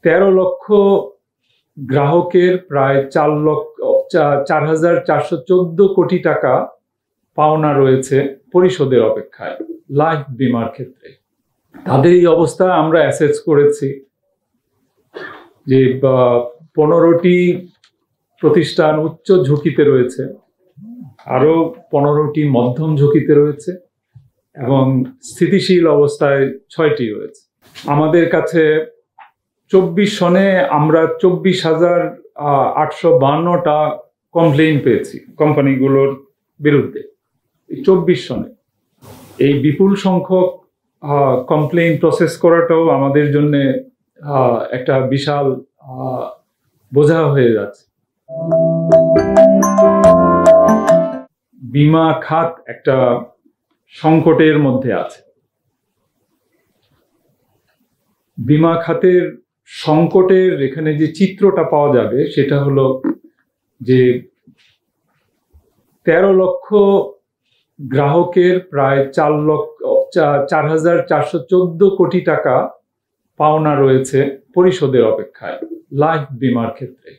13 লক্ষ গ্রাহকের প্রায় 4,414 কোটি টাকা পাওনা রয়েছে পরিশোধের অপেক্ষায় লাইফ বীমার ক্ষেত্রে। তাদের এই অবস্থা আমরা অ্যাসেস করেছি যে 15টি প্রতিষ্ঠান উচ্চ ঝুঁকিতে রয়েছে, আরো 15টি মধ্যম ঝুঁকিতে রয়েছে এবং স্থিতিশীল অবস্থায় 6টি রয়েছে। আমাদের কাছে 24 সনে আমরা 24,852টা কমপ্লেইন পেয়েছি কোম্পানিগুলোর বিরুদ্ধে। 24 সনে এই বিপুল সংখ্যক কমপ্লেইন প্রসেস করাটাও আমাদের জন্য একটা বিশাল বোঝা হয়ে যাচ্ছে। বীমা খাত একটা সংকটের মধ্যে আছে। বীমা খাতের সংকটের এখানে যে চিত্রটা পাওয়া যাবে সেটা হলো যে 13 লক্ষ গ্রাহকের প্রায় 4,414 কোটি টাকা পাওনা রয়েছে পরিশোধের অপেক্ষায় লাইফ বীমার ক্ষেত্রে।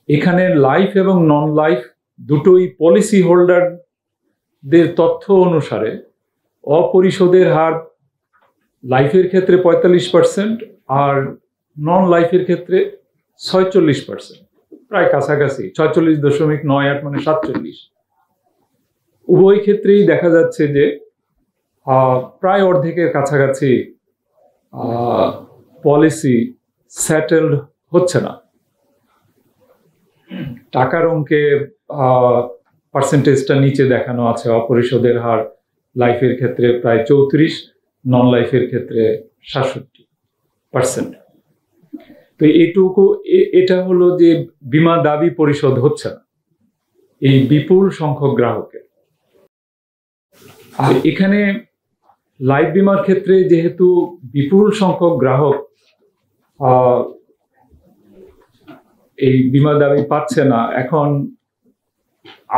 এখানে লাইফ এবং নন লাইফ দুটোই পলিসি হোল্ডারদের তথ্য অনুসারে অপরিশোধের হার লাইফের ক্ষেত্রে 45% আর নন লাইফের ক্ষেত্রে 46%, প্রায় কাছাকাছি 46.98 মানে 47। উভয় ক্ষেত্রেই দেখা যাচ্ছে যে প্রায় অর্ধেকের কাছাকাছি পলিসি সেটেলড হচ্ছে না। টাকার অঙ্কে পার্সেন্টেজটা নিচে দেখানো আছে। অপরিশোধের হার লাইফের ক্ষেত্রে প্রায় 34, নন লাইফের ক্ষেত্রে 67%। তো এটা হলো যে বীমা দাবি পরিশোধ হচ্ছে না এই বিপুল সংখ্যক গ্রাহকের। আর এখানে লাইফ বীমার ক্ষেত্রে যেহেতু বিপুল সংখ্যক গ্রাহক এই বীমা দাবি পাচ্ছে না, এখন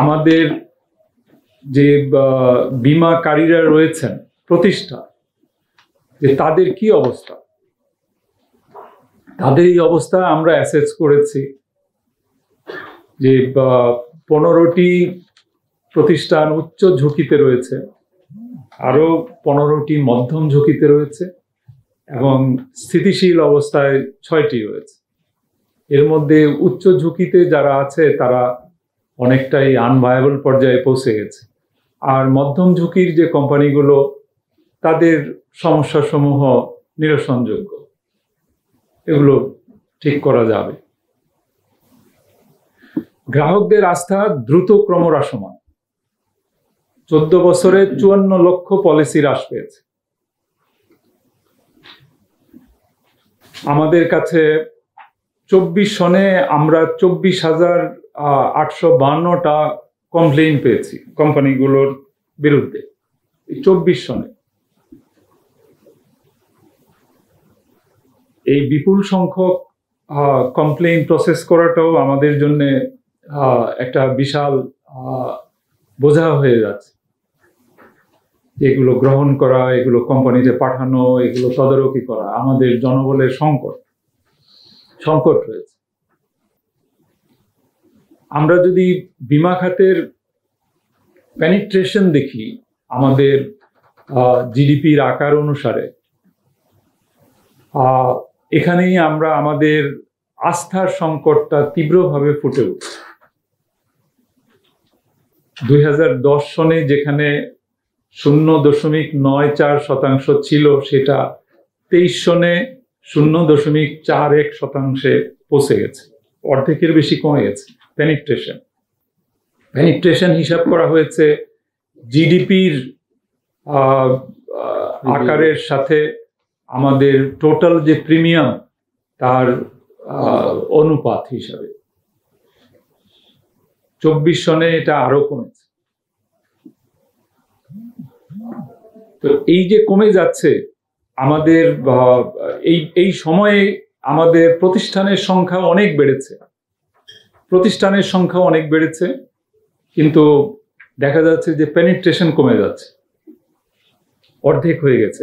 আমাদের যে বীমাকারীরা রয়েছেন প্রতিষ্ঠান, যে তাদের কি অবস্থা, তাদের এই অবস্থা আমরা অ্যাসেস করেছি যে 15টি প্রতিষ্ঠান উচ্চ ঝুঁকিতে রয়েছে, আরো 15টি মধ্যম ঝুঁকিতে রয়েছে এবং স্থিতিশীল অবস্থায় 6টি রয়েছে। এর মধ্যে উচ্চ ঝুঁকিতে যারা আছে তারা অনেকটাই আনভায়াবল পর্যায়ে পৌঁছে গেছে, আর মধ্যম ঝুঁকির যে কোম্পানিগুলো তাদের সমস্যাসমূহ নিরসনযোগ্য, এগুলো ঠিক করা যাবে। গ্রাহকদের আস্থা দ্রুত ক্রমহ্রাসমান। 14 বছরে 54 লক্ষ পলিসি হ্রাস পেয়েছে। আমাদের কাছে 24 সনে আমরা 24,852টা কমপ্লেইন পেয়েছি কোম্পানিগুলোর বিরুদ্ধে। 24 সনে এই বিপুল সংখ্যক কমপ্লেইন প্রসেস করাটাও আমাদের জন্য একটা বিশাল বোঝা হয়ে যাচ্ছে। এগুলো গ্রহণ করা, এগুলো কোম্পানিতে পাঠানো, এগুলো তদারকি করা, আমাদের জনবলের সংকট রয়েছে। আমরা যদি বীমা খাতের পেনিট্রেশন দেখি আমাদের জিডিপির আকার অনুসারে, এখানেই আমরা আমাদের আস্থার সংকটটা তীব্রভাবে ফুটে উঠছে। 2010 সনে যেখানে 0.94% ছিল, সেটা 23 সনে 0.41% পৌঁছে গেছে, অর্ধেকের বেশি কমে গেছে পেনিট্রেশন হিসাব করা হয়েছে জিডিপির আকারের সাথে আমাদের টোটাল যে প্রিমিয়াম তার অনুপাত হিসাবে। 24 সনে এটা আরো কমেছে। তো এই যে কমে যাচ্ছে, আমাদের এই সময়ে আমাদের প্রতিষ্ঠানের সংখ্যা অনেক বেড়েছে, কিন্তু দেখা যাচ্ছে যে পেনিট্রেশন কমে যাচ্ছে, অর্ধেক হয়ে গেছে।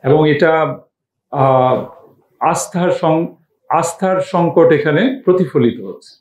এবং এটা আস্থার সংকট এখানে প্রতিফলিত হচ্ছে।